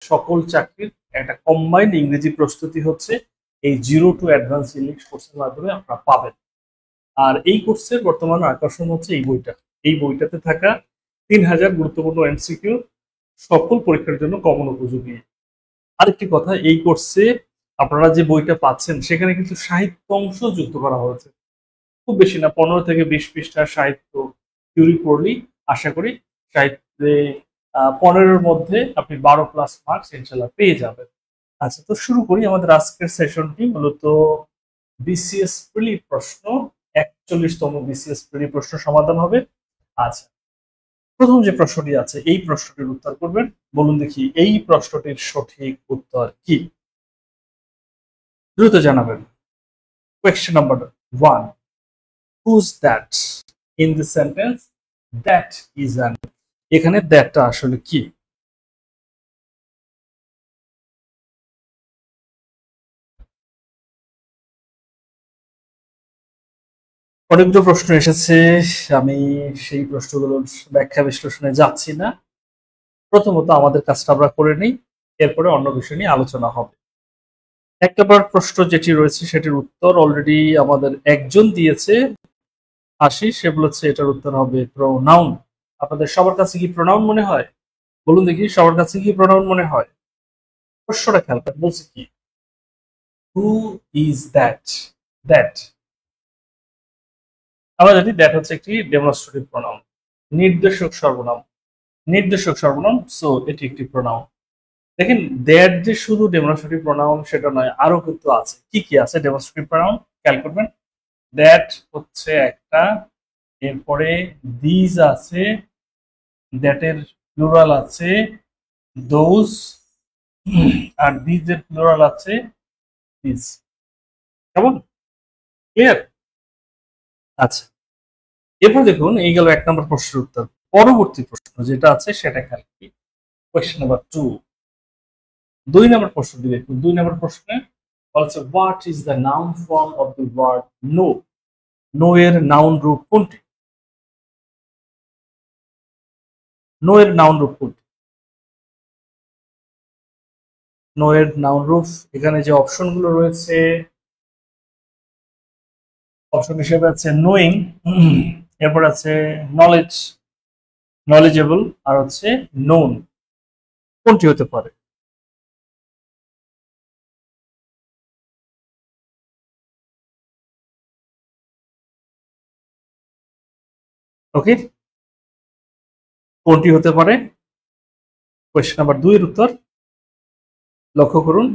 সকল চাকরির একটা কম্বাইন্ড ইংরেজি প্রস্তুতি হচ্ছে এই জিরো টু অ্যাডভান্স ইংলিশ কোর্সের মাধ্যমে আপনারা পাবেন। আর এই কোর্সের বর্তমান আকর্ষণ হচ্ছে এই বইটা। এই বইটাতে থাকা 3000 গুরুত্বপূর্ণ এমসিকিউ সকল পরীক্ষার জন্য কমন উপযোগী। আরেকটি কথা, এই কোর্সে আপনারা যে বইটা পাচ্ছেন সেখানে কিন্তু সাহিত্য অংশ যুক্ত করা হয়েছে। খুব বেশি না, 15 থেকে 20 পৃষ্ঠার সাহিত্য থিওরি পড়লেই আশা করি সাহিত্যে 15-এর মধ্যে আপনি 12+ মার্কস ইনশাল্লাহ পেয়ে যাবেন। আচ্ছা, তো শুরু করি আমাদের আজকের সেশনটি। মূলত বিসিএস প্রিলি প্রশ্ন, 41তম বিসিএস প্রিলি প্রশ্ন সমাধান হবে। আচ্ছা, প্রথম যে প্রশ্নটি আছে এই প্রশ্নটির উত্তর করবেন। বলুন দেখি এই প্রশ্নটির সঠিক উত্তর কি? দ্রুত জানাবেন। Question number 1, whose that in the sentence that is an. এখানে দ্যাটটা আসলে কি? অনেকগুলো প্রশ্ন এসেছে, আমি সেই প্রশ্নগুলোর ব্যাখ্যা বিশ্লেষণে যাচ্ছি না। প্রথমত আমাদের কাজটা আমরা করে নিই, এরপরে অন্য বিষয় নিয়ে আলোচনা হবে। 1 নম্বর প্রশ্ন যেটি রয়েছে সেটির উত্তর অলরেডি আমাদের একজন দিয়েছে, আশিস। সে বলেছে এটার উত্তর হবে প্রোনাউন। আপনাদের সবার কাছে কি প্রোনাউন মনে হয়? বলুন দেখি, সবার কাছে কি প্রোনাউন মনে হয়? প্রশ্নটা খেয়াল করেন, বলছে কি, হু ইজ দ্যাট। দ্যাট আমরা জানি দ্যাট হচ্ছে একটি ডেমনস্ট্রেটিভ প্রোনাউন, নির্দেশক সর্বনাম। নির্দেশক সর্বনাম, সো এটি একটি প্রোনাউন। দেখেন, দ্যাট যে শুধু ডেমনস্ট্রেটিভ প্রোনাউন সেটা নয়, আরো কিন্তু আছে। কি কি আছে ডেমনস্ট্রেটিভ প্রোনাউন খেয়াল করবেন। দ্যাট হচ্ছে একটা, এরপরে দিজ আছে, দ্যাটের প্লুরাল আছে দোজ, আর দিজের প্লুরাল আছে দিজ। কেমন? ক্লিয়ার? আচ্ছা, এরপর দেখুন, এই গেল 1 নম্বর প্রশ্নের উত্তর। পরবর্তী প্রশ্ন যেটা আছে সেটা খেয়াল করি, কোয়েশ্চেন নাম্বার 2। 2 নম্বর প্রশ্নটি দেখুন। 2 নম্বর প্রশ্নে বলছে what is the noun form of the word know. Know এর নাউন রূপ কোনটি? নো এর নাউন রূপ কোনটি? নো এর নাউন রূপ, এখানে যে অপশনগুলো রয়েছে, অপশন হিসেবে আছে নোয়িং, এরপর আছে নলেজ, নলেজেবল, আর হচ্ছে নোন। কোনটি হতে পারে? ওকে, কোনটি হতে পারে? কোয়েশ্চেন নাম্বার 2 এর উত্তর লক্ষ্য করুন।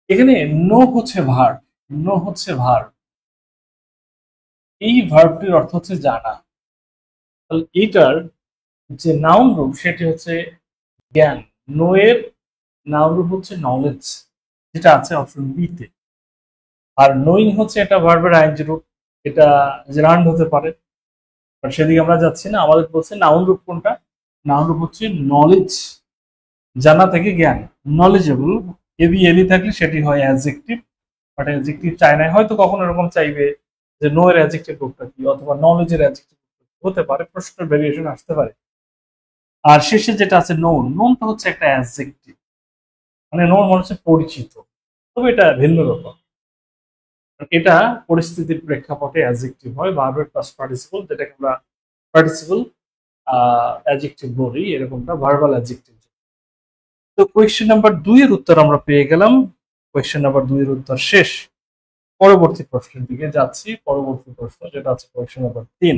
এখানে নো হচ্ছে ভার্ব, নো হচ্ছে ভার্ব। এই ভার্বটির অর্থ হচ্ছে জানা। তাহলে এটার যে নাউন রূপ সেটি হচ্ছে জ্ঞান। নো এর নাউন রূপ হচ্ছে নলেজ, যেটা আছে অপশন বি তে। আর নোয়িং হচ্ছে এটা ভার্বের আইনজি রূপ, এটা জেরান্ড হতে পারে, সেদিকে আমরা যাচ্ছি না। আমাদের বলছে নাউন রূপ কোনটা? নাউন রূপ হচ্ছে নলেজ, জানা থেকে জ্ঞান। নলেজেবল এবি এলি থাকলে সেটি হয় অ্যাডজেক্টিভ, বাট অ্যাডজেক্টিভ চাই না, হয়তো কখনো এরকম চাইবে যে নো এর অ্যাডজেক্টিভ রূপটা কি, অথবা নলেজের অ্যাডজেক্টিভ হতে পারে, প্রশ্নের ভেরিয়েশন আসতে পারে। আর শেষে যেটা আছে নোন, নোনটা হচ্ছে একটা অ্যাডজেক্টিভ, মানে নোন মনে হচ্ছে পরিচিত, তবে এটা ভিন্ন রকম। এটা পরিস্থিতির প্রেক্ষাপটে অ্যাডজেক্টিভ হয়, ভার্বের প্লাস পার্টিসিপল, যেটাকে আমরা পার্টিসিপল অ্যাডজেক্টিভ বলি, এরকমটা ভার্বাল অ্যাডজেক্টিভ। তো কোয়েশ্চেন নাম্বার 2 এর উত্তর আমরা পেয়ে গেলাম। কোয়েশ্চেন নাম্বার 2 এর উত্তর শেষ। পরবর্তী প্রশ্নের দিকে যাচ্ছি। পরবর্তী প্রশ্ন যেটা আছে কোয়েশ্চেন নাম্বার 3।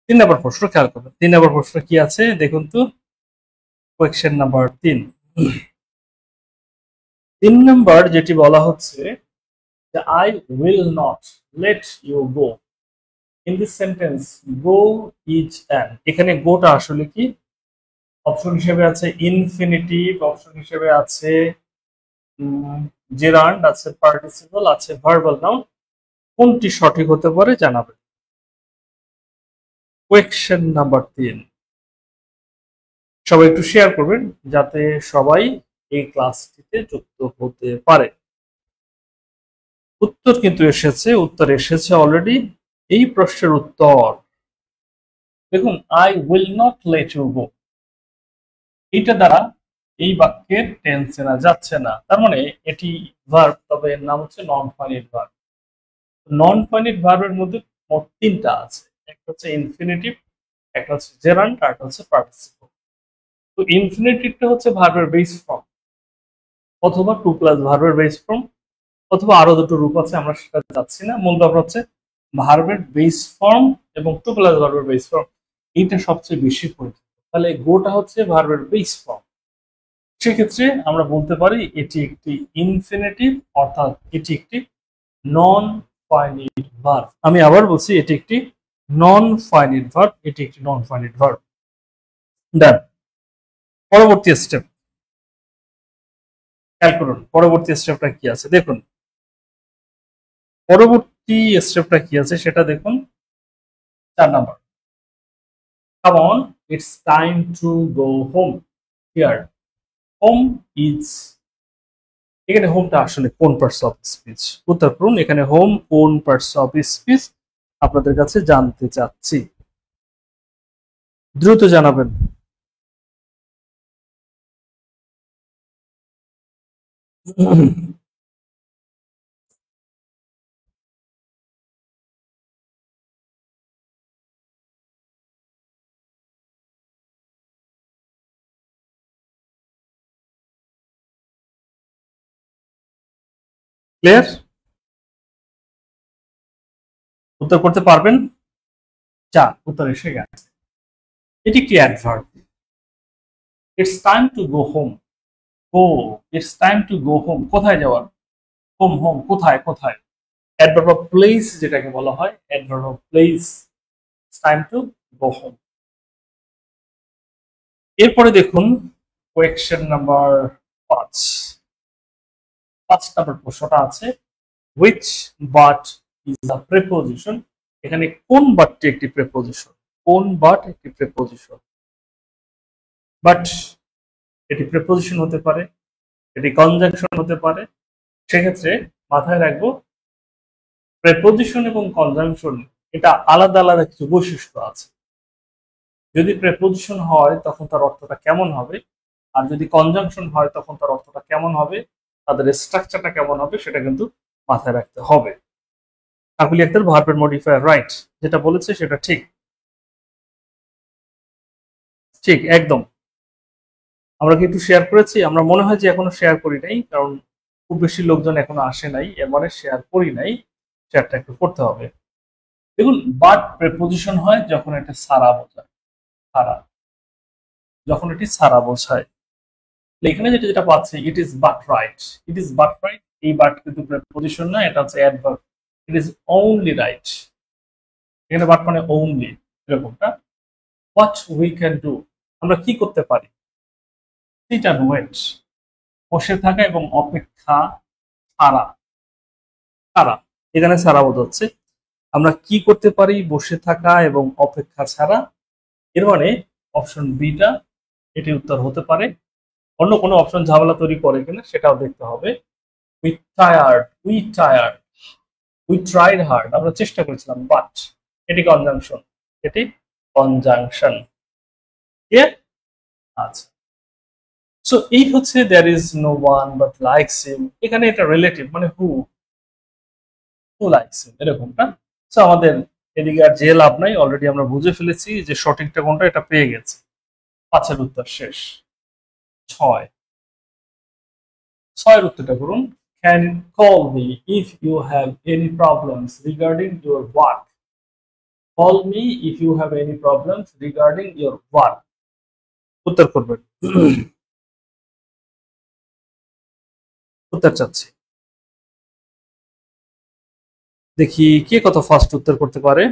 3 নম্বর প্রশ্ন খেয়াল করবেন। 3 নম্বর প্রশ্ন কি আছে দেখুন তো। Question number 3। 3 নম্বর যেটি বলা হচ্ছে যে I will not let you go. In this sentence go is an. এখানে গোটা আসলে কি? অপশন হিসেবে আছে ইনফিনিটিভ, অপশন হিসেবে আছে জেরান্ড, আছে পার্টিসিপল, আছে ভার্বাল নাউন। কোনটি সঠিক হতে পারে জানাবেন। Question number 3। সবাই একটু শেয়ার করবেন যাতে সবাই এই ক্লাসটিতে যুক্ত হতে পারে। উত্তর কিন্তু এসেছে, উত্তর এসেছে অলরেডি। এই প্রশ্নের উত্তর দেখুন, I will not let you go. এইটা দ্বারা এই বাক্যের টেন্স চেনা যাচ্ছে না, তার মানে এটি ভার্ব, তবে এর নাম হচ্ছে non finite verb. Non finite ভার্বের মধ্যে মোট তিনটা আছে, একটা হচ্ছে ইনফিনিটিভ, একটা হচ্ছে জেরান্ড, আর একটা হচ্ছে পার্টিসিপল। তো ইনফিনিটিভটা হচ্ছে ভার্বের বেস ফর্ম, অথবা টু প্লাস ভার্বের বেস ফর্ম, অথবা আরো দুটো রূপ আছে, আমরা সেটা যাচ্ছি না। মূল ব্যাপার হচ্ছে ভার্বের বেস ফর্ম এবং টু প্লাস ভার্বের বেস ফর্ম, এইটা সবচেয়ে বেশি পরিচিত। তাহলে গোটা হচ্ছে ভার্বের বেস ফর্ম। সেক্ষেত্রে আমরা বলতে পারি এটি একটি ইনফিনিটিভ, অর্থাৎ এটি একটি নন ফাইনাইট ভার্ব। আমি আবার বলছি, এটি একটি নন ফাইনাইট ভার্ব, এটি একটি নন ফাইনাইট ভার্ব। ডান। পরবর্তী স্টেপ খেয়াল করুন, পরবর্তী স্টেপটা কি আছে দেখুন। পরবর্তী স্টেপটা কি আছে সেটা দেখুন, 4 number. Come on, it's time to go home. Here, home is, এখানে হোমটা আসলে কোন পার্টস অফ স্পিচ? উত্তর করুন, এখানে হোম কোন পার্টস অফ স্পিচ আপনাদের কাছে জানতে চাচ্ছি, দ্রুত জানাবেন। ক্লিয়ার? উত্তর করতে পারবেন? যা, উত্তর এসে গেছে। এটি একটি adverb. It's time to go home. Go, it's time to go home, কোথায় যাওয়ার? হোম, হোম কোথায়, কোথায়? অ্যাডভার্ব অফ প্লেস যেটাকে বলা হয়, adverb of place, time to go home. এরপরে দেখুন কোয়েকশন নাম্বার 5। 5 নাম্বার প্রশ্নটা আছে, which but is a preposition। এখানে কোন বাটটি একটি প্রেপোজিশন? কোন বাট একটি প্রেপোজিশন? বাট এটি প্রেপোজিশন হতে পারে, এটি কনজাংশন হতে পারে। সেক্ষেত্রে মাথায় রাখবো, প্রেপোজিশন এবং কনজাংশন এটা আলাদা আলাদা কিছু বৈশিষ্ট্য আছে। যদি প্রেপোজিশন হয় তখন তার অর্থটা কেমন হবে, আর যদি কনজাংশন হয় তখন তার অর্থটা কেমন হবে, তাদের স্ট্রাকচারটা কেমন হবে, সেটা কিন্তু মাথায় রাখতে হবে। কাকুলি আক্তার, ভার্বের মডিফায়ার, রাইট, যেটা বলেছে সেটা ঠিক, ঠিক একদম। আমরা কি একটু শেয়ার করেছি? আমরা মনে হয় যে এখনো শেয়ার করি নাই, কারণ খুব বেশি লোকজন এখনো আসে নাই, এর মানে শেয়ার করি নাই। শেয়ারটা একটু করতে হবে। দেখুন, বাট প্রেপোজিশন হয় যখন এটা সারা বোঝায়, সারা, যখন এটি সারা বোঝায়। এখানে যেটা যেটা পাচ্ছি, it is but right, it is but right, এই বাট কিন্তু প্রেপোজিশন না, এটা হচ্ছে adverb. It is only right, এখানে বাট মানে অনলি, এরকমটা। হোয়াট উই ক্যান ডু, আমরা কি করতে পারি? সিট অ্যান্ড ওয়েট, বসে থাকা এবং অপেক্ষা ছাড়া, ছাড়া, এখানে ছাড়া বোঝাচ্ছে আমরা কি করতে পারি বসে থাকা এবং অপেক্ষা ছাড়া। এর মানে অপশন বিটা এটি উত্তর হতে পারে। অন্য কোনো অপশন ঝামেলা তৈরি করে কিনা সেটাও দেখতে হবে। We tired, we tired, we tried hard, আমরা চেষ্টা করেছিলাম, বাট এটি কনজাংশন, এটি কনজাংশন। আচ্ছা, সো এই হচ্ছে there is no one but likes him, এখানে এটা রিলেটিভ, মানে হু, হু লাইকস হিম, এরকমটা। সো আমাদের এদিকে আর যে লাভ নাই, অলরেডি আমরা বুঝে ফেলেছি যে সঠিকটা কোনটা, এটা পেয়ে গেছি। 5-এর উত্তর শেষ। 6, 6-এর উত্তরটা করুন। Can call me if you have any problems regarding your work. Call me if you have any problems regarding your work, উত্তর করবেন। উত্তর চাচ্ছি, দেখি কে কত ফাস্ট উত্তর করতে পারে।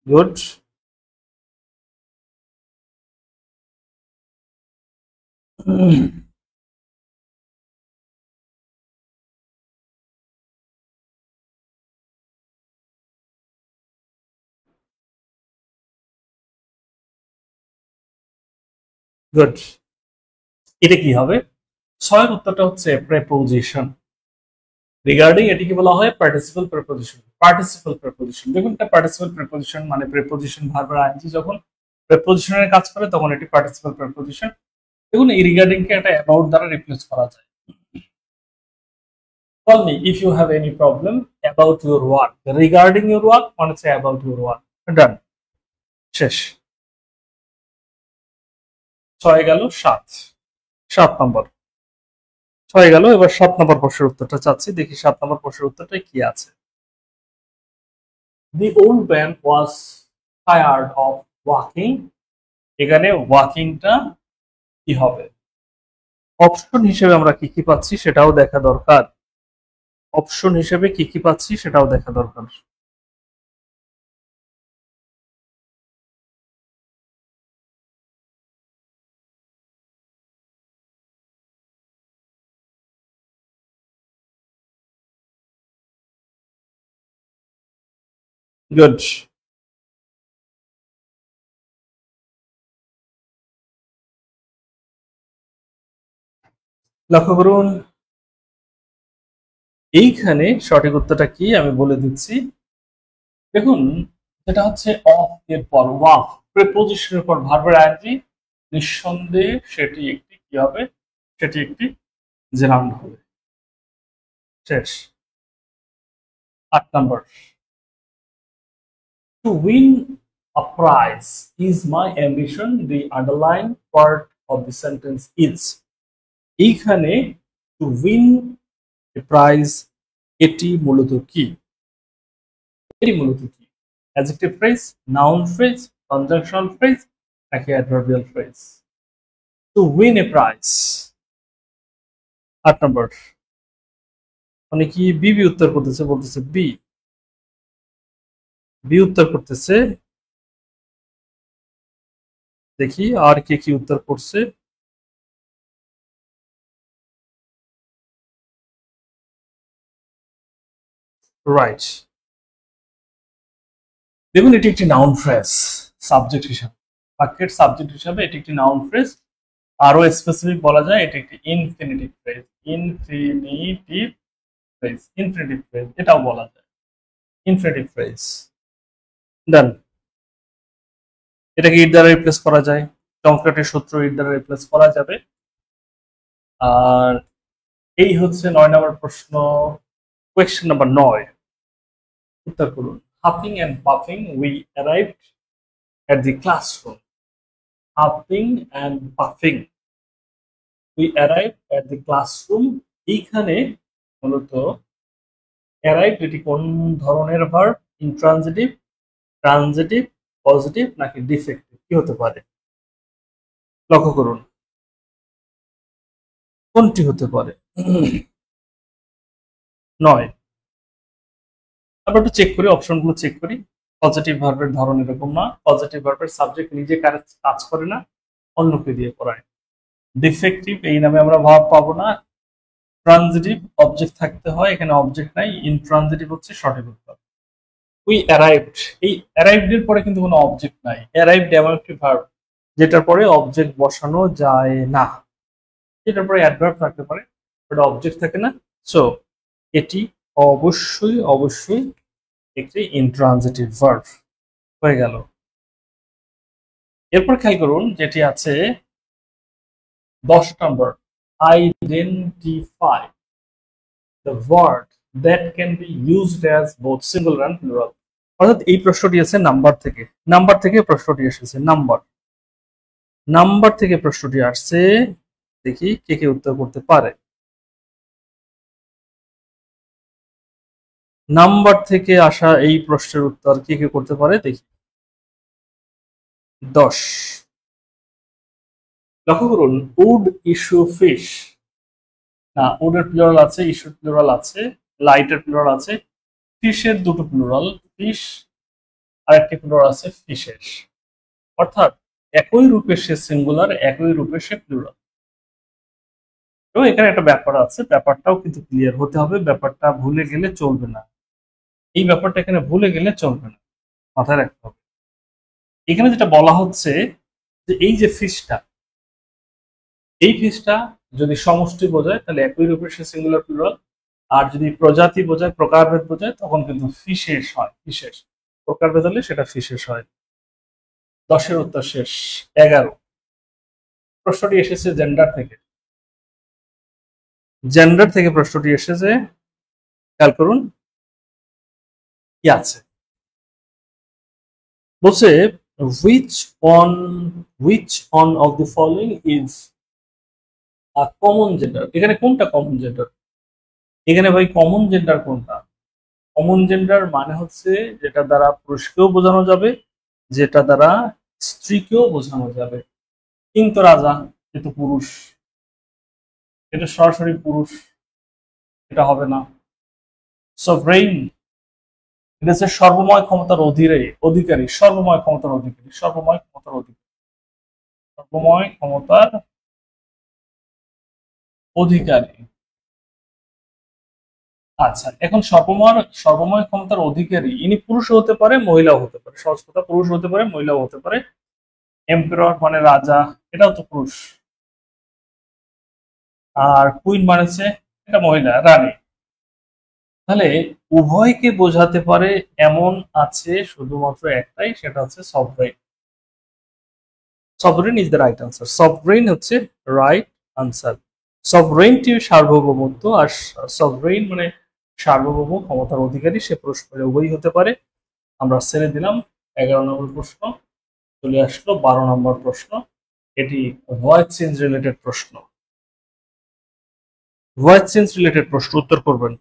গুড। গুড। এটা কি হবে? ছয়ের উত্তরটা হচ্ছে প্রেপোজিশন। রিগার্ডিং এটিকে বলা হয় পার্টিসিপল প্রেপোজিশন। পার্টিসিপল প্রেপোজিশন, দেখুন এটা পার্টিসিপল প্রেপোজিশন মানে প্রেপোজিশন ভার্বের আইএনজি যখন প্রেপোজিশনের কাজ করে তখন এটি পার্টিসিপল প্রেপোজিশন। দেখুন এই রিগার্ডিং কে একটা অ্যাবাউট দ্বারা রিপ্লেস করা যায়। Call me if you have any problem about your work. Regarding your work মানে হচ্ছে about your work. Done. শেষ। 6 গেল 7। 7 নম্বর 6 গেল, এবার 7 নম্বর প্রশ্নের উত্তরটা চাচ্ছি, দেখি 7 নম্বর প্রশ্নের উত্তরটা কি আছে। The old man was tired of walking. এখানে ওয়াকিংটা কি হবে? অপশন হিসেবে আমরা কি কি পাচ্ছি সেটাও দেখা দরকার। অপশন হিসেবে কি কি পাচ্ছি সেটাও দেখা দরকার। গুড। লক্ষ্য করুন এইখানে সঠিক উত্তরটা কি আমি বলে দিচ্ছি। দেখুন যেটা হচ্ছে অফ এর পর ওয়াক, প্রিপোজিশনের পর ভার্বের আইএনজি, নিঃসন্দেহে সেটি একটি কি হবে? সেটি একটি জেরাউন্ড হবে। শেষ। 8 নম্বর, to win a prize is my ambition, the underline part of the sentence is. এইখানে টু উইন এ প্রাইজ এটি মূলত কি? এটি মূলত কি? Adjective phrase, noun phrase, conjunctional phrase নাকি adverbial phrase? To win a prize. 8 নম্বর, মানে কি বি উত্তর করতেছে, বলতেছে বি। বি উত্তর করতেছে, দেখি আর কে কি উত্তর করছে। রাইট। দেখুন এটি একটি নাউন ফ্রেজ সাবজেক্ট হিসাবে, বাক্যের সাবজেক্ট হিসাবে এটি একটি নাউন ফ্রেজ। আরো স্পেসিফিক বলা যায় এটি একটি infinitive phrase. Infinitive phrase, infinitive phrase এটাও বলা যায়, ইনফিনিটিভ ফ্রেজ। ডান। এটাকে ইট দ্বারা রিপ্লেস করা যায়, চমৎকার সূত্র, ইট দ্বারা রিপ্লেস করা যাবে। আর এই হচ্ছে 9 নম্বর প্রশ্ন, কোয়েশ্চেন নাম্বার 9। উত্তর করুন। Huffing and puffing we arrived at the classroom. Huffing and puffing we arrived at the classroom. এইখানে মূলত অ্যারাইভড এটি কোন ধরনের ভার্ব? ইন্ট্রানজিটিভ, ট্রানজিটিভ, পজিটিভ নাকি ডিফেক্টিভ, কি হতে পারে? লক্ষ্য করুন কোনটি হতে পারে। 9। আমরা একটু চেক করি, অপশনগুলো চেক করি। পজিটিভ ভার্বের ধরন এরকম না, পজিটিভ ভার্বের সাবজেক্ট নিজে কাজ করে না, অন্যকে দিয়ে করায়। ডিফেক্টিভ এই নামে আমরা ভাব পাবো না। ট্রানজিটিভ অবজেক্ট থাকতে হয়, এখানে অবজেক্ট নাই, ইনট্রানজিটিভ হচ্ছে সঠিক উত্তর। উই অ্যারাইভড, এই অ্যারাইভড এর পরে কিন্তু কোনো অবজেক্ট নাই। অ্যারাইভড এমন একটি ভার্ব যেটার পরে অবজেক্ট বসানো যায় না। যেটার পরে অ্যাডভার্ব থাকতে পারে, বাট অবজেক্ট থাকে না। সো এটি অবশ্যই অবশ্যই একটি ইনট্রানজিটিভ ভার্ব হয়ে গেল। এরপর খেয়াল করুন যেটি আছে 10 নম্বর, identify the word that can be used as both singular and plural. অর্থাৎ এই প্রশ্নটি আছে নাম্বার থেকে প্রশ্নটি এসেছে, নাম্বার থেকে প্রশ্নটি আসছে। দেখি কে কে উত্তর করতে পারে। নাম্বার থেকে আসা এই প্রশ্নের উত্তর কে কে করতে পারে দেখি। 10। লক্ষ্য করুন, উড ইস্যু ফিশ, না উডের প্লুরাল আছে, ইস্যুর প্লুরাল আছে, লাইটের প্লুরাল আছে, ফিশের দুটো প্লুরাল, ফিশ আর একটি প্লুরাল আছে ফিশেস। অর্থাৎ একই রূপে সে সিঙ্গুলার, একই রূপে সে প্লুরাল। তো এখানে একটা ব্যাপার আছে, ব্যাপারটাও কিন্তু ক্লিয়ার হতে হবে, ব্যাপারটা ভুলে গেলে চলবে না। এই ব্যাপারটা এখানে ভুলে গেলে চলবে না, মাথায় রাখতে হবে। এখানে যেটা বলা হচ্ছে যে এই যে ফিশটা, এই ফিশটা যদি সমষ্টি বোঝায় তাহলে একই রূপে সে সিঙ্গুলার প্লুরাল, আর যদি প্রজাতি বোঝায়, প্রকারভেদ বোঝায়, তখন কিন্তু ফিশেস হয়। ফিশেস প্রকারভেদ হলে সেটা ফিশেস হয়। 10-এর উত্তর শেষ। 11 প্রশ্নটি এসেছে জেন্ডার থেকে। জেন্ডার থেকে প্রশ্নটি এসেছে, খেয়াল করুন কি আছে। বলছে which one of the following is a common gender? এখানে কোনটা কমন জেন্ডার? এখানে ভাই কমন জেন্ডার কোনটা? কমন জেন্ডার মানে হচ্ছে যেটা দ্বারা পুরুষকেও বোঝানো যাবে, যেটা দ্বারা স্ত্রীকেও বোঝানো যাবে। কিন্তু রাজা এটা পুরুষ, এটা সরাসরি পুরুষ, এটা হবে না। সভরেইন এটা হচ্ছে সর্বময় ক্ষমতার অধিকারী, সর্বময় ক্ষমতার অধিকারী, সর্বময় ক্ষমতার অধিকারী, সর্বময় ক্ষমতার অধিকারী। আচ্ছা, এখন সর্বময় ক্ষমতার অধিকারী ইনি পুরুষও হতে পারে, মহিলাও হতে পারে। সহজ কথা, পুরুষ হতে পারে, মহিলাও হতে পারে। এম্পারার মানে রাজা, এটাও তো পুরুষ। আর কুইন মানে হচ্ছে এটা মহিলা, রানী। তাহলে উভয়কে বোঝাতে পারে এমন আছে শুধুমাত্র একটাই, সেটা হচ্ছে sovereign. Sovereign is the right answer. Sovereign হচ্ছে রাইট আনসার। সভরেইনটি সার্বভৌমত্ব, আর সভরেইন মানে সার্বভৌম ক্ষমতার অধিকারী, সে পুরুষ মহিলা উভয়ই হতে পারে। আমরা ছেড়ে দিলাম 11 নম্বর প্রশ্ন। চলে আসলো 12 নম্বর প্রশ্ন। এটি ভয়েস চেঞ্জ রিলেটেড প্রশ্ন। ভয়েস চেঞ্জ রিলেটেড প্রশ্ন উত্তর করবেন।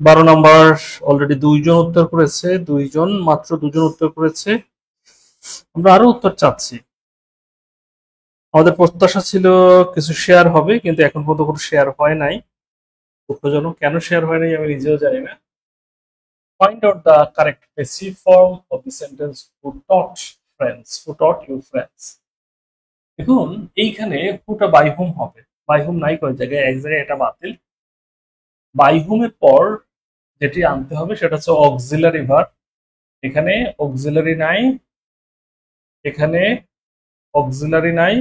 বারো নম্বর অলরেডি 2 জন উত্তর করেছে, মাত্র 2 জন উত্তর করেছে। আমরা আরো উত্তর চাচ্ছি। আমাদের প্রত্যাশা ছিল কিছু শেয়ার হবে, কিন্তু এখন পর্যন্ত কোনো শেয়ার হয় নাই। দুঃখজনক, কেন শেয়ার হয় নাই আমি নিজেও জানি না। Find out the correct passive form of the sentence who taught you friends. দেখুন এইখানে whoটা by whom হবে। by whom নাই কয় জায়গায়, এক জায়গায় এটা বাতিল। by whom এর পর যেটি আনতে হবে সেটা হচ্ছে অক্সিলারি ভার্ব। এখানে অক্সিলারি নাই, এখানে অক্সিলারি নাই,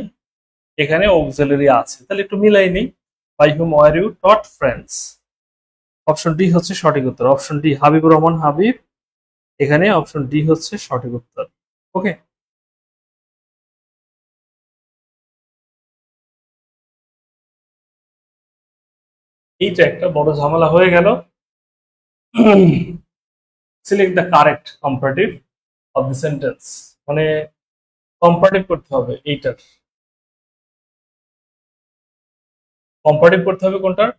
এখানে অক্সিলারি আছে। তাহলে একটু মিলাই নেই। By whom were you taught friends. Option D হচ্ছে সঠিক উত্তর। Option D, Habibur Rahman Habib. এখানে অপশন ডি হচ্ছে সঠিক উত্তর। ওকে, এইটা একটা বড় ঝামেলা হয়ে গেল। Select the correct comparative of the sentence, মানে কম্পারেটিভ করতে হবে এইটার। কম্পারেটিভ করতে হবে কোনটার?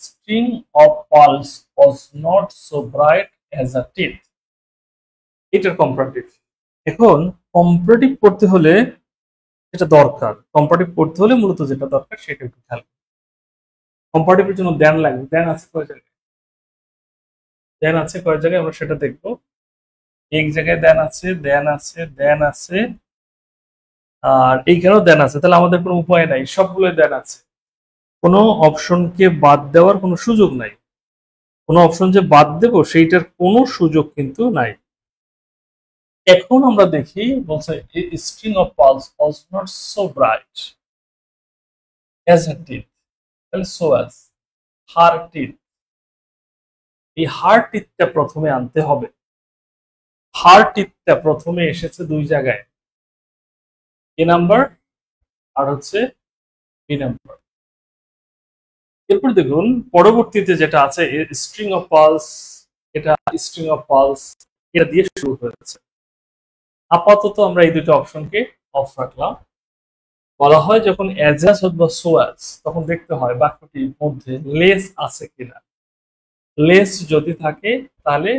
String of pearls was not so bright as a teeth. এটার কম্পারেটিভ। এখন কম্পারেটিভ করতে হলে যেটা দরকার, কম্পারেটিভ করতে হলে মূলত যেটা দরকার সেটা একটু খেয়াল। কম্পারেটিভের জন্য দেন লাগবে। দেন আছে কয় জায়গায়? দেন আছে কয় জায়গায় আমরা সেটা দেখবো। এক জায়গায় দেন আছে, দেন আছে, দেন আছে, আর এইখানেও দেন আছে। তাহলে আমাদের কোনো উপায় নাই, সবগুলোই দেন আছে। কোনো অপশনকে বাদ দেওয়ার কোনো সুযোগ নাই। কোনো অপশন যে বাদ দেব সেইটার কোনো সুযোগ কিন্তু নাই। এখন আমরা দেখি, বলছে string of pulse was not so bright as her teeth. তাহলে সো অ্যাজ হার টিথ, এই হার টিথটা প্রথমে আনতে হবে। হার টিথটা প্রথমে এসেছে 2 জায়গায়, এ নাম্বার আর হচ্ছে বি নাম্বার। এরপর দেখুন পরবর্তীতে যেটা আছে স্ট্রিং অফ পালস, এটা স্ট্রিং অফ পালস এটা দিয়ে শুরু হয়েছে। আপাতত আমরা এই দুটো অপশনকে অফ রাখলাম। বলা হয় যখন অ্যাজাস অথবা সোয়াজ, তখন দেখতে হয় বাক্যটির মধ্যে লেস আছে কিনা। লেস যদি থাকে তাহলে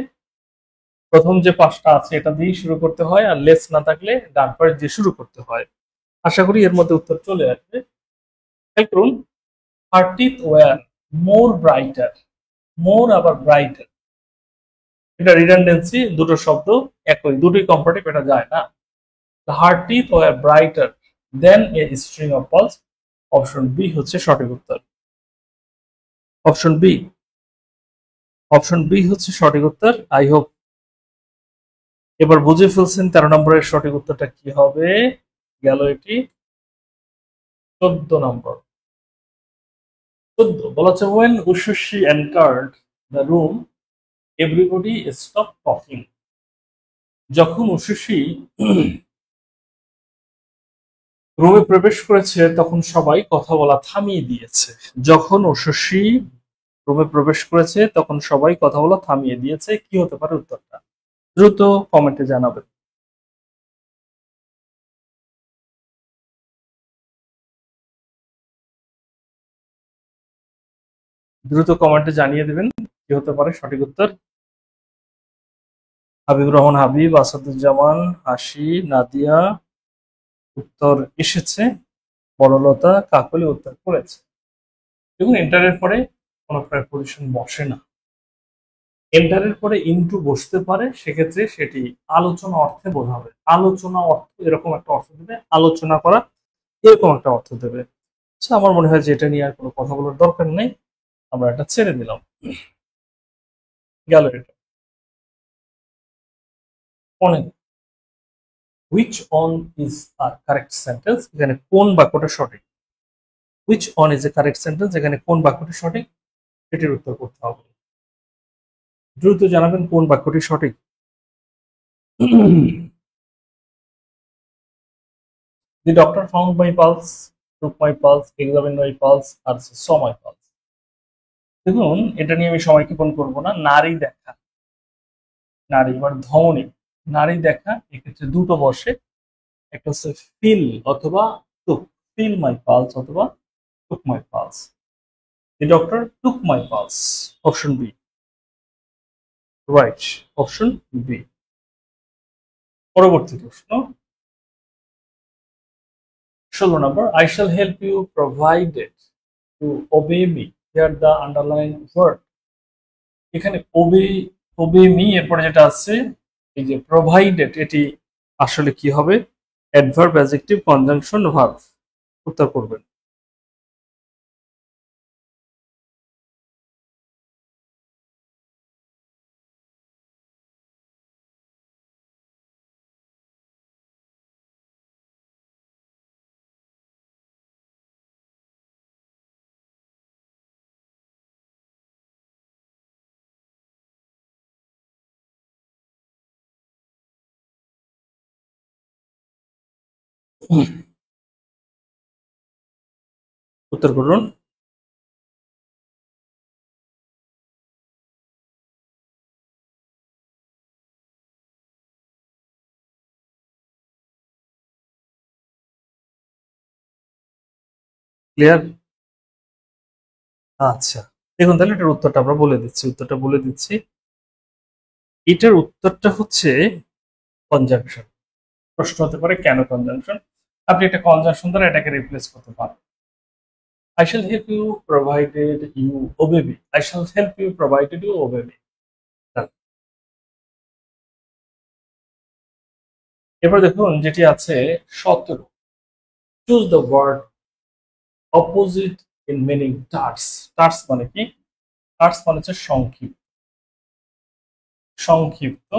প্রথম যে পাঁচটা আছে এটা দিয়েই শুরু করতে হয়, আর লেস না থাকলে ডান পাশ দিয়ে শুরু করতে হয়। আশা করি এর মধ্যে উত্তর চলে আসবে। দেখুন her teeth were more brighter, more আবার ব্রাইটার, এটা রিডান্ডেন্সি, দুটো শব্দ একই, দুটোই কম্পারেটিভ, এটা যায় না। The her teeth were brighter than a string of pearls. Option B হচ্ছে সঠিক উত্তর। অপশন বি, অপশন বি হচ্ছে সঠিক উত্তর। আই হোপ এবার বুঝে ফেলছেন 13 নম্বরের সঠিক উত্তরটা কি হবে। গেল এটি 14 নম্বর। 14 বলা হচ্ছে when Ushushi entered the room everybody stopped talking। যখন উশুশি রুমে প্রবেশ করেছে তখন সবাই কথা বলা থামিয়ে দিয়েছে। যখন উশুশি রুমে প্রবেশ করেছে তখন সবাই কথা বলা থামিয়ে দিয়েছে। কি হতে পারে উত্তরটা? দ্রুত কমেন্টে জানাবেন। দ্রুত কমেন্টে জানিয়ে দেবেন কি হতে পারে সঠিক উত্তর। হাবিবুর রহমান হাবিব, আসাদুজ্জামান, হাসি, নাদিয়া উত্তর এসেছে, বড়লতা, কাকলি উত্তর করেছে। দেখুন এন্টারের পরে কোনো প্রেপোজিশন বসে না। এন্টারের পরে ইনটু বসতে পারে, সেক্ষেত্রে সেটি আলোচনা অর্থে বোঝাবে। আলোচনা অর্থ এরকম একটা অর্থ দেবে, আলোচনা করা এরকম একটা অর্থ দেবে। আচ্ছা, আমার মনে হয় যে এটা নিয়ে আর কোনো কথা বলার দরকার নেই, আমরা এটা ছেড়ে দিলাম। গেল এটা। অনেক which on is a correct sentence, এখানে কোন বাক্যটা সঠিক। Which on is a correct sentence, এখানে কোন বাক্যটি সঠিক এটির উত্তর করতে হবে। দ্রুত জানাবেন কোন বাক্যটি সঠিক। The doctor found my pulse, took my pulse, examined my pulse, R saw my pulse। দেখুন এটা নিয়ে আমি সময় ক্ষেপণ করবো না। নারী দেখা, নারী এবার ধমনী, নারী দেখা এক্ষেত্রে দুটো বসে, একটা হচ্ছে ফিল অথবা টুক, ফিল মাই পালস অথবা took my pulse. The doctor took my pulse, option B right, option B. পরবর্তী প্রশ্ন 16 নম্বর, I shall help you provided to obey me, here the underlined word। এখানে ওবে, ওবে মি এরপরে যেটা আছে এই যে প্রোভাইডেড, এটি আসলে কি হবে? Adverb, adjective, conjunction, verb. উত্তর করবেন। উত্তর করুন। ক্লিয়ার? আচ্ছা, দেখুন তাহলে এটার উত্তরটা আমরা বলে দিচ্ছি, উত্তরটা বলে দিচ্ছি। এটার উত্তরটা হচ্ছে কনজাংশন। প্রশ্ন হতে পারে কেন কনজাংশন। আপনি একটা কনজাংশন দ্বারা এটাকে রিপ্লেস করতে পারেন। I shall help you provided you obey me, I shall help you provided you obey me। এবার দেখুন যেটি আছে 17, choose the word opposite in meaning terse. Terse মানে কি? টার্স মানে হচ্ছে সংক্ষিপ্ত, সংক্ষিপ্ত।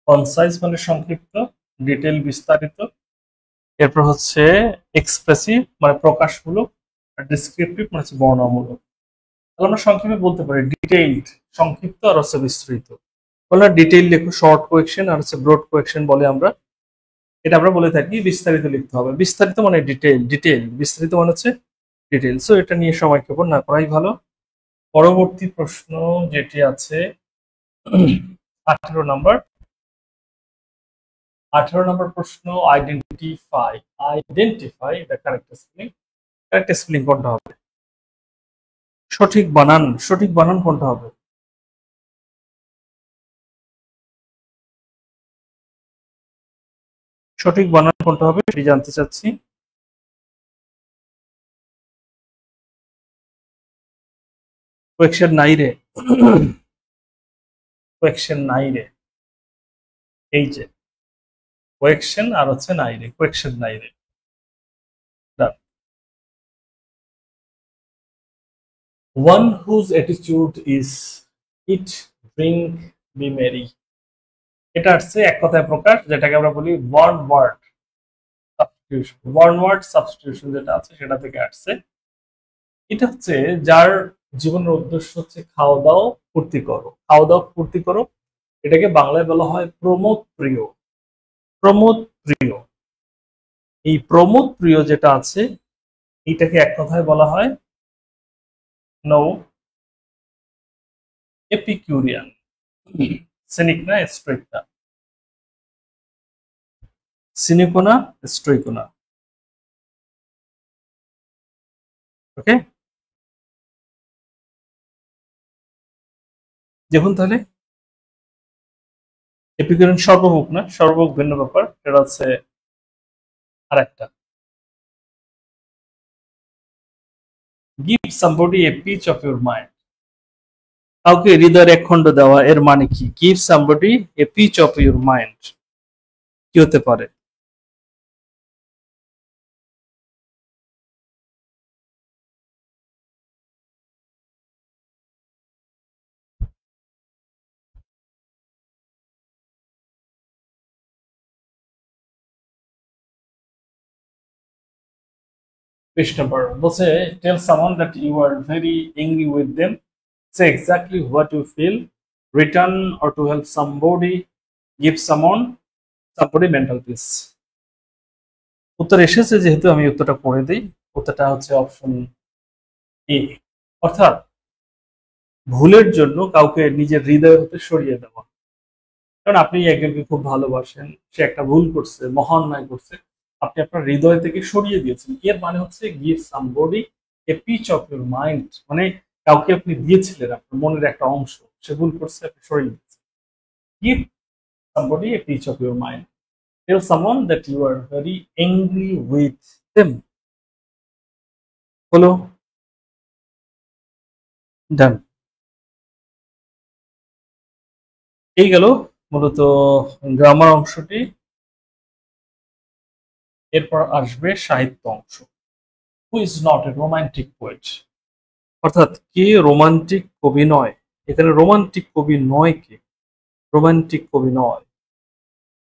কনসাইজ মানে সংক্ষিপ্ত, ডিটেল বিস্তারিত। এরপর হচ্ছে এক্সপ্রেসিভ মানে প্রকাশমূলক, আর ডিসক্রিপটিভ মানে হচ্ছে বর্ণনামূলক। তাহলে আমরা সংক্ষেপে বলতে পারি ডিটেইলড, সংক্ষিপ্ত, আর হচ্ছে বিস্তৃত। বলে ডিটেইল লেখো, শর্ট কোয়েকশন, আর হচ্ছে ব্রড কোয়েকশন বলে আমরা। এটা আমরা বলে থাকি বিস্তারিত লিখতে হবে। বিস্তারিত মানে ডিটেইল, ডিটেইল, বিস্তারিত মানে হচ্ছে ডিটেইল। সো এটা নিয়ে সময় ক্ষেপণ না করাই ভালো। পরবর্তী প্রশ্ন যেটি আছে 18 নম্বর। 18 নম্বর প্রশ্ন, identify, identify the correct spelling. Correct spelling কোনটা হবে? সঠিক বানান, সঠিক বানান কোনটা হবে? সঠিক বানান কোনটা হবে সেটি জানতে চাচ্ছি। কোয়েকশন নাই রে, কোয়েকশন নাই রে, এই যে কোয়েকশন আর হচ্ছে নাই রে, কোয়েকশন নাই রে। One whose attitude is eat, drink, be merry. এটা আসছে এক কথায় প্রকাশ, যেটাকে আমরা বলি one word substitution. One word substitution যেটা আছে সেটা থেকে আসছে। এটা হচ্ছে যার জীবনের উদ্দেশ্য হচ্ছে খাওয়া দাওয়া ফুর্তি করো, খাওয়া দাওয়া ফুর্তি করো। এটাকে বাংলায় বলা হয় প্রমোদ প্রিয়। প্রমোদ প্রিয়, এই প্রমোদ প্রিয় যেটা আছে এইটাকে এক কথায় বলা হয় নো এপিকিউরিয়ান। সিনিক না, স্ট্রিক না, সিনিকো না, স্ট্রিকো না। ওকে, দেখুন তাহলে এপিকিউরিয়ান সর্বভোগ না, সর্বভোগ ভিন্ন ব্যাপার, এটা হচ্ছে আর একটা। Give somebody a piece of your mind. কাউকে হৃদয়ের এক খণ্ড দেওয়া, এর মানে কি? Give somebody a piece of your mind কি হতে পারে? পেজ নাম্বার বলছে tell someone that you are very angry with them, say exactly what you feel, return or to help somebody, give someone somebody mental peace। উত্তর এসেছে, যেহেতু আমি উত্তরটা পড়ে দিই। উত্তরটা হচ্ছে অপশন এ, অর্থাৎ ভুলের জন্য কাউকে নিজের হৃদয় হতে সরিয়ে দেওয়া। কারণ আপনি একজনকে খুব ভালোবাসেন, সে একটা ভুল করছে, মহান অন্যায় করছে, আপনি আপনার হৃদয় থেকে সরিয়ে দিয়েছেন। এর মানে হচ্ছে give somebody a piece of your mind, মানে কাউকে আপনি দিয়েছিলেন আপনার মনের একটা অংশ, সে ভুল করছে, আপনি সরিয়ে দিয়েছেন। Give somebody a piece of your mind, tell someone that you are very angry with them. হলো, ডান। এই গেল মূলত গ্রামার অংশটি। এরপর আসবে সাহিত্য অংশ। Who is not a romantic poet, অর্থাৎ কে রোমান্টিক কবি নয়। এখানে রোমান্টিক কবি নয় কে? রোমান্টিক কবি নয়।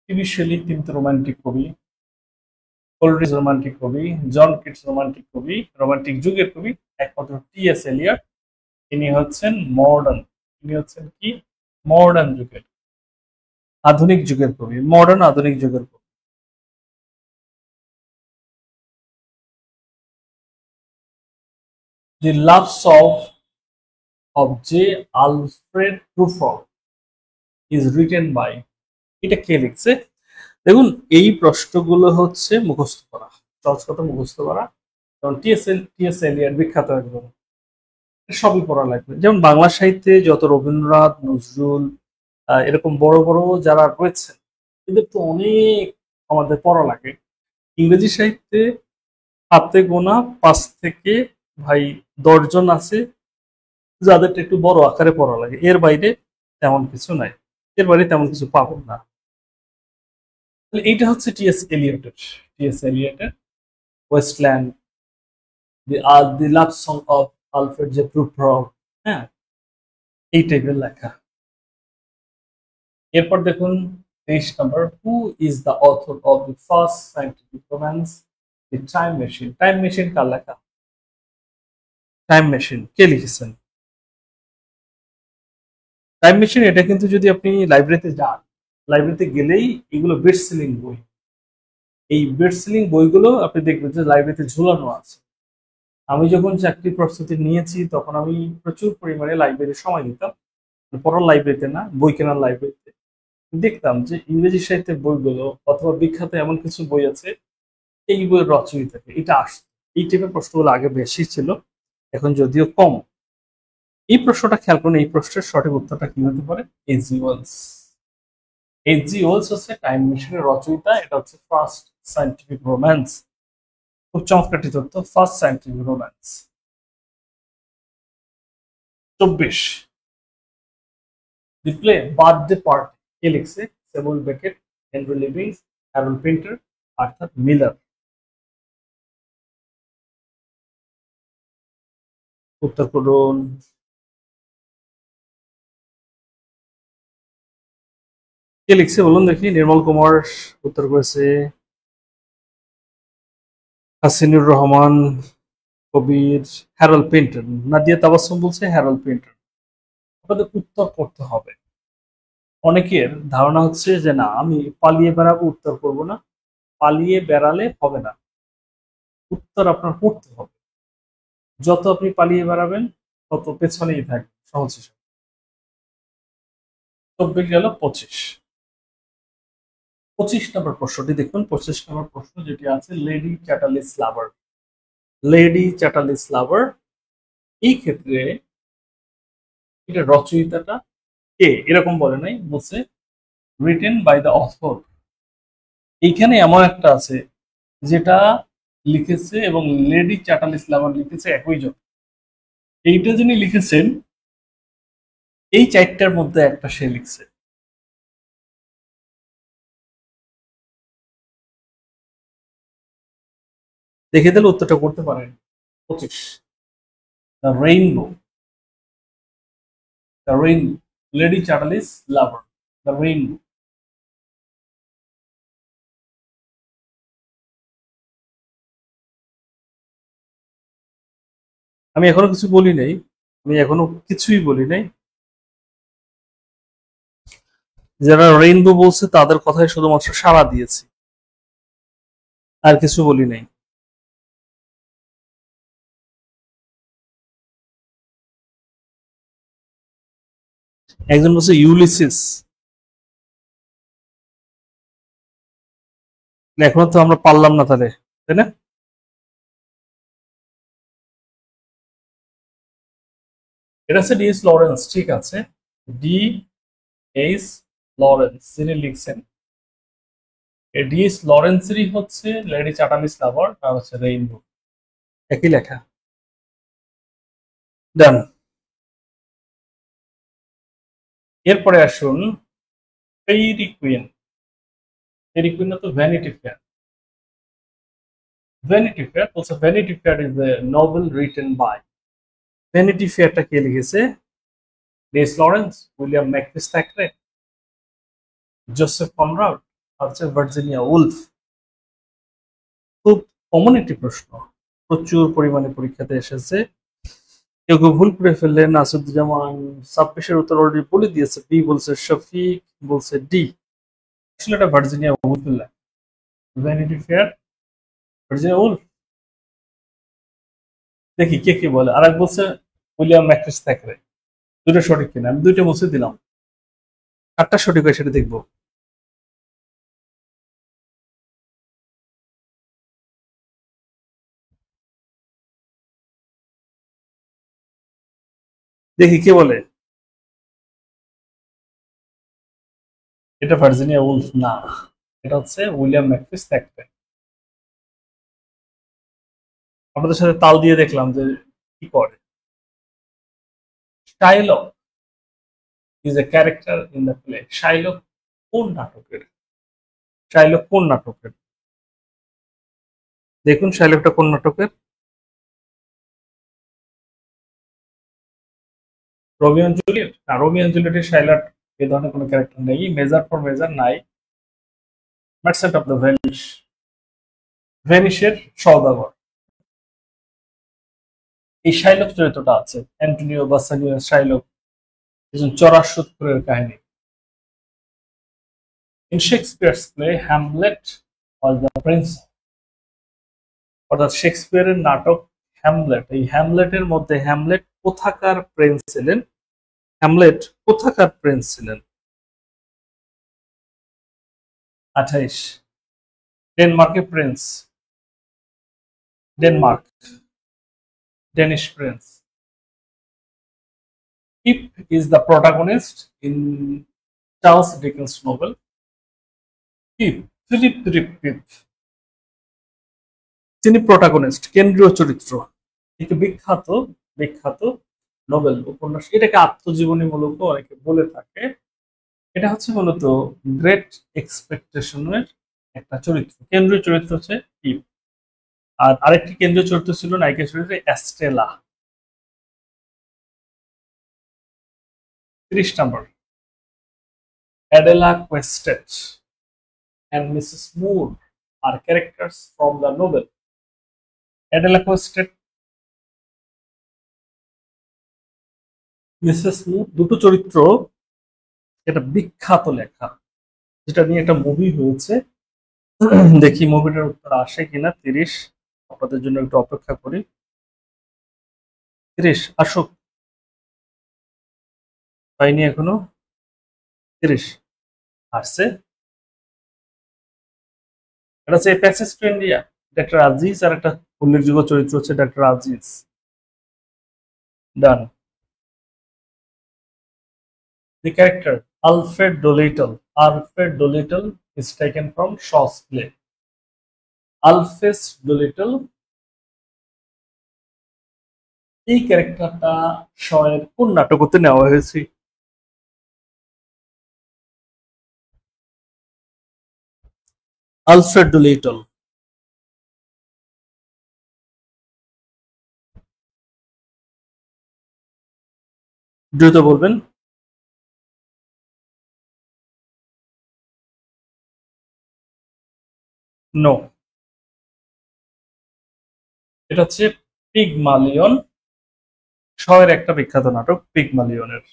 টিভি শেলি তিনি তো রোমান্টিক কবি, কোলরিজ রোমান্টিক কবি, জন কিটস রোমান্টিক কবি, রোমান্টিক যুগের কবি একমাত্র টি.এস. এলিয়ট। তিনি হচ্ছেন মডার্ন, তিনি হচ্ছেন কি মডার্ন যুগের, আধুনিক যুগের কবি, মডার্ন আধুনিক যুগের কবি। দি লাভ সফ of J Alfred Prufrock is written by, এটা কে লিখছে? দেখুন, এই প্রশ্নগুলো হচ্ছে মুখস্থ করা, সহজ কথা মুখস্থ করা। যেমন টি.এস. এলিয়ট বিখ্যাত একজন, সবই পড়া লাগবে। যেমন বাংলা সাহিত্যে যত রবীন্দ্রনাথ, নজরুল, এরকম বড় বড় যারা রয়েছেন, এদের তো অনেক আমাদের পড়া লাগে। ইংরেজি সাহিত্যে হাতে গোনা 5 থেকে ভাই 10 জন আছে যাদেরটা একটু বড় আকারে পড়া লাগে, এর বাইরে তেমন কিছু নাই, এর বাইরে তেমন কিছু পাবেন না। এইটা হচ্ছে টি.এস. এলিয়টের Wasteland, the love song of Alfred J Prufrock, হ্যাঁ, এই টাইপের লেখা। এরপর দেখুন 23 নম্বর, who is the author of the first scientific romance, the Time Machine. Time Machine কার লেখা? টাইম মেশিন কে লিখেছেন? টাইম মেশিন এটা কিন্তু যদি আপনি লাইব্রেরিতে যান, লাইব্রেরিতে গেলেই এগুলো বেস্ট সেলিং বই। এই বেস্ট সেলিং বইগুলো আপনি দেখবেন যে লাইব্রেরিতে ঝুলানো আছে। আমি যখন চাকরির প্রস্তুতি নিয়েছি তখন আমি প্রচুর পরিমাণে লাইব্রেরি সময় দিতাম, পড়ার লাইব্রেরিতে না, বই কেনার লাইব্রেরিতে। দেখতাম যে ইংরেজি সাহিত্যের বইগুলো অথবা বিখ্যাত এমন কিছু বই আছে, এই বইয়ের রচয়িতাকে এটা আসতো। এই টাইপের প্রশ্নগুলো আগে বেশি ছিল, এখন যদিও কম। এই প্রশ্নটা খেয়াল করুন, এই প্রশ্নের সঠিক উত্তরটা কি হতে পারে? এইচ.জি. ওয়েলস। এইচ.জি. ওয়েলস হচ্ছে টাইম মেশিনের রচয়িতা। এটা হচ্ছে ফার্স্ট সায়েন্টিফিক রোম্যান্স। খুব চমৎকার একটি তথ্য, first scientific romance. 24, the play Birthday Party কে লিখছে? Samuel Beckett, Henry Livings, Harold Pinter, Arthur Miller. উত্তর করুন। কে লিখছে বলুন দেখি? নির্মল কুমার উত্তর করেছে, হাসিনুর রহমান, কবির, হ্যারল্ড পিন্টন। নাদিয়া তাবাসসুম বলছে হ্যারল্ড পিন্টন। আপনাদের উত্তর করতে হবে। অনেকের ধারণা হচ্ছে যে না, আমি পালিয়ে বেড়াবো, উত্তর করব না। পালিয়ে বেড়ালে হবে না, উত্তর আপনার করতে হবে। যত আপনি পালিয়ে বেড়াবেন তত পেছনেই থাকবেন। সহজ হিসাব। 24 গেল 25। 25 নম্বর প্রশ্নটি দেখুন। 25 নম্বর প্রশ্ন যেটি আছে, লেডি চ্যাটার্লিস লাভার। লেডি চ্যাটার্লিস লাভার, এই ক্ষেত্রে এটা রচয়িতাটা কে এরকম বলে নাই, বলছে রিটেন বাই দ্য অথর। এইখানে এমন একটা আছে যেটা লিখেছে এবং লেডি চ্যাটার্লিস লাভার লিখেছে একই জন। এইটা যিনি লিখেছেন, এই চারটার মধ্যে একটা সে লিখছে। দেখে দিলে উত্তরটা করতে পারেন। 25, the Rainbow. The Rainbow, Lady Chatterley's Lover, the Rainbow. আমি এখনো কিছু বলি নাই, আমি এখনো কিছুই বলি নাই। যারা রেইনবো বলছে তাদের কথায় শুধুমাত্র সাড়া দিয়েছি, আর কিছু বলি নাই। একজন বলছে ইউলিসিস। এখনো তো আমরা পারলাম না তাহলে, তাই না? এটা হচ্ছে ডিএস লরেন্স, ঠিক আছে। ডি এইচ লরেন্স যিনি লিখছেন, এই ডিএস লরেন্সেরই হচ্ছে লেডি চ্যাটার্লিস লাভার আর হচ্ছে রেইনবো, একই লেখা। ডান। এরপরে আসুন ফেইরি কুইন। ফেইরি কুইন না তো ভ্যানিটি ফেয়ার। ভ্যানিটি ফেয়ার বলছে Vanity Fair is the novel written by. Vanity ফেয়ারটা কে লিখেছে? D S Lawrence, William Makepeace Thackeray, Joseph Conrad, আর হচ্ছে ভার্জিনিয়া উলফ। খুব কমন একটি প্রশ্ন, প্রচুর পরিমাণে পরীক্ষাতে এসেছে। কেউ কেউ ভুল করে ফেললেন। আসাদুজ্জামান 26-এর উত্তর অলরেডি বলে দিয়েছে। বি বলছে শফিক, বলছে ডি। আসলে এটা Virginia Wolf. Vanity fair, Virginia Wolf. দেখি কে কে বলে। আর এক বলছে উইলিয়াম ম্যাকফিস থ্যাকরে। দুটো সঠিক কিনা? আমি দুইটা বলছে দিলাম, কারটা সঠিক হয় সেটা দেখবো। দেখি কে বলে। এটা ভার্জিনিয়া উলফ না, এটা হচ্ছে উইলিয়াম ম্যাকফিস থ্যাকরে। আপনাদের সাথে তাল দিয়ে দেখলাম যে কি করে। Shylock is a character in the play. Shylock কোন নাটকের? শাইলক কোন নাটকের? দেখুন শাইলকটা কোন নাটকের। রোমিও এন্ড জুলিয়েট না, রোমিও এন্ড জুলিয়েটের শাইলক এ ধরনের কোনো ক্যারেক্টার নেই। মেজার ফর মেজার নাই। মার্চেন্ট অফ দ্য ভেনিস, ভেনিসের সওদাগর। এই শাইলক চরিত্রটা আছে, অ্যান্টোনিও বাসানিও শাইলক, একজন চোরাশোত্তরের কাহিনী। In Shakespeare's play Hamlet was the Prince, অর্থাৎ শেক্সপিয়ারের নাটক হ্যামলেট, এই হ্যামলেটের মধ্যে হ্যামলেট কোথাকার প্রিন্স ছিলেন? হ্যামলেট কোথাকার প্রিন্স ছিলেন? 28, ডেনমার্কের prince, Denmark, Danish prince. Pip is the protagonist in Charles Dickens novel Pip, Philip Pirrip Pip. তিনি প্রোটাগনিস্ট, কেন্দ্রীয় চরিত্র। একটি বিখ্যাত বিখ্যাত নোবেল উপন্যাস। এটাকে আত্মজীবনীমূলক অনেকে বলে থাকে। এটা হচ্ছে মূলত গ্রেট এক্সপেকটেশনের একটা চরিত্র। কেন্দ্রীয় চরিত্র হচ্ছে পিপ। আর আরেকটি কেন্দ্রীয় চরিত্র ছিল নায়িকা চরিত্রে Estella. 30 number, Adela Quested and Mrs. Moore are characters from the novel. Adela Costead, Mrs Moore দুটো চরিত্র, এটা বিখ্যাত লেখা, যেটা নিয়ে একটা মুভি হয়েছে। দেখি মুভিটার উত্তর আসে কিনা। 30, আপনাদের জন্য একটু অপেক্ষা করি। 30 আসুক, পাইনি এখনো। 30 আসছে। এটা হচ্ছে passage to India, doctor Aziz, আর একটা উল্লেখযোগ্য চরিত্র হচ্ছে doctor Aziz. Done. The character Alfred Dolittle. Alfred Dolittle is taken from Shaw's play. Alfred Dolittle, এই ক্যারেক্টারটা শয়ের কোন নাটক হতে নেওয়া হয়েছে? Alfred Doolittle. দ্রুত বলবেন। নো, এটা হচ্ছে পিগমালিয়ন, শয়ের একটা বিখ্যাত নাটক পিগমালিয়নের।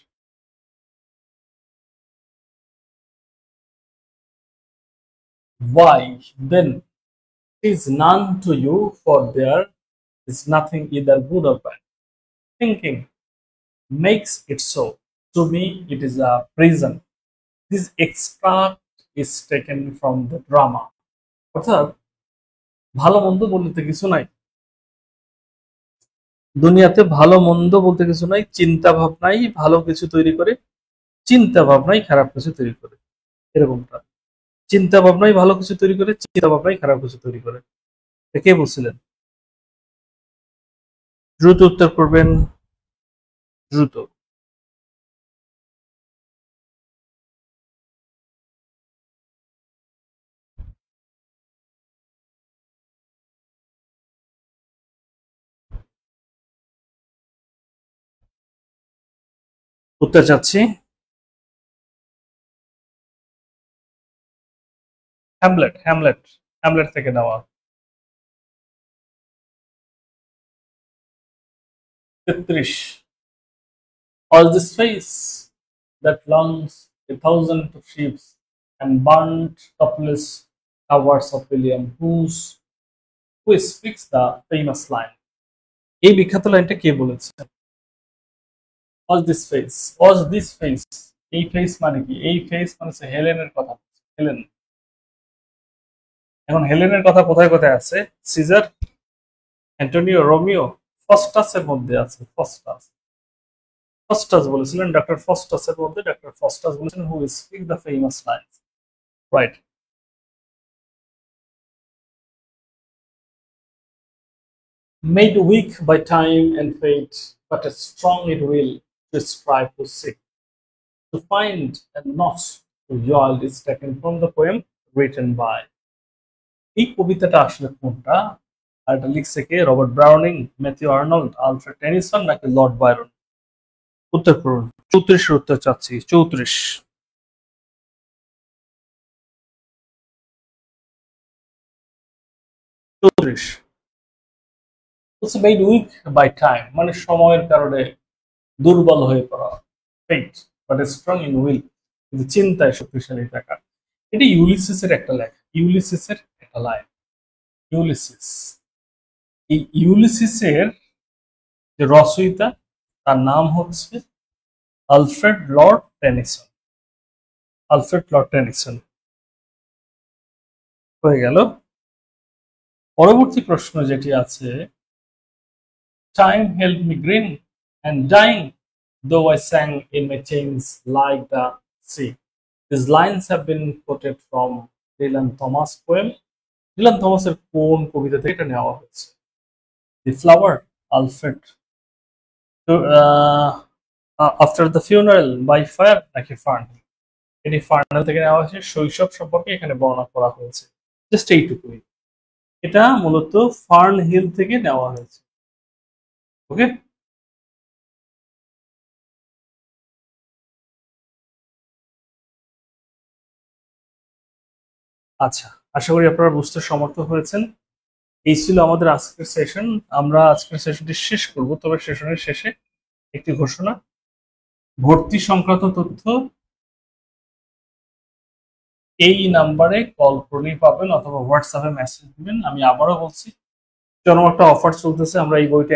Why then is none to you, for there is nothing either good or bad. Thinking makes it so. To me it is a prison. This extract is taken from the drama. অর্থাৎ ভালো মন্দ বলতে কিছু নাই দুনিয়াতে, ভালো মন্দ বলতে কিছু নাই, চিন্তা ভাবনাই ভালো কিছু তৈরি করে, চিন্তা ভাবনাই খারাপ কিছু তৈরি করে, এরকমটা। চিন্তা ভাবনাই ভালো কিছু তৈরি করে, চিন্তা ভাবনাই খারাপ কিছু তৈরি করে। কে বলছিলেন? দ্রুত উত্তর করবেন, দ্রুত। উত্তর চাচ্ছি। হ্যামলেট, হ্যামলেট, হ্যামলেট থেকে নেওয়া। 33, all this face that longs a thousand of ships and burnt topless covers of William, who speaks the famous line. এই বিখ্যাত লাইনটা কে বলেছে? Watch this face, watch this face, এই ফেস মানে কি? এই ফেস মানে হচ্ছে হেলেনের কথা। হেলেন, এখন হেলেনের কথা কোথায় কোথায় আছে? সিজার, অ্যান্টোনিও, রোমিও, ফস্টাসের মধ্যে আছে। ফস্টাস, ফস্টাস বলেছিলেন, ডক্টর ফস্টাসের মধ্যে ডক্টর ফস্টাস বলেছেন who speak the famous lines, right. Made weak by time and fate, but a strong it will to strive to seek, to find and not to yield is taken from the poem written by. এই কবিতাটা আসলে কোনটা? আর এটা লিখছে কে? Robert Browning, Matthew Arnold, Alfred Tennyson নাকি Lord Byron? উত্তর করুন। 34 এর উত্তর চাচ্ছি। 34, 34 মেড উইক বাই টাইম মানে সময়ের কারণে দুর্বল হয়ে পড়া, ফেট, বাট স্ট্রং ইন উইল, কিন্তু চিন্তায় শক্তিশালী থাকা। এটি ইউলিসিসের একটা লেখা, ইউলিসিসের একটা লাইন। ইউলিসিস, এই ইউলিসিসের যে রচয়িতা তার নাম হচ্ছে Alfred Lord Tennyson. Alfred Lord Tennyson হয়ে গেল। পরবর্তী প্রশ্ন যেটি আছে, time help me green and dying though I sang in my chains like the sea. These lines have been quoted from Dylan Thomas poem. Dylan Thomasের কোন কবিতা থেকে এটা নেওয়া হয়েছে? The Flower, Alfred, After the Funeral, By Fire নাকি ফার্নহিল? এটি ফার্নহিল থেকে নেওয়া হয়েছে। শৈশব সম্পর্কে এখানে বর্ণনা করা হয়েছে, জাস্ট এইটুকুই। এটা মূলত ফার্নহিল থেকে নেওয়া হয়েছে। ওকে। আচ্ছা, আশা করি আপনারা বুঝতে সমর্থ হয়েছেন। এই ছিল আমাদের আজকের সেশন। আমরা আজকের সেশনটি শেষ করব, তবে সেশনের শেষে একটি ঘোষণা। ভর্তি সংক্রান্ত তথ্য এই নাম্বারে কল করলেই পাবেন অথবা হোয়াটসঅ্যাপে মেসেজ দিবেন। আমি আবারও বলছি, চরম একটা অফার চলতেছে। আমরা এই বইটা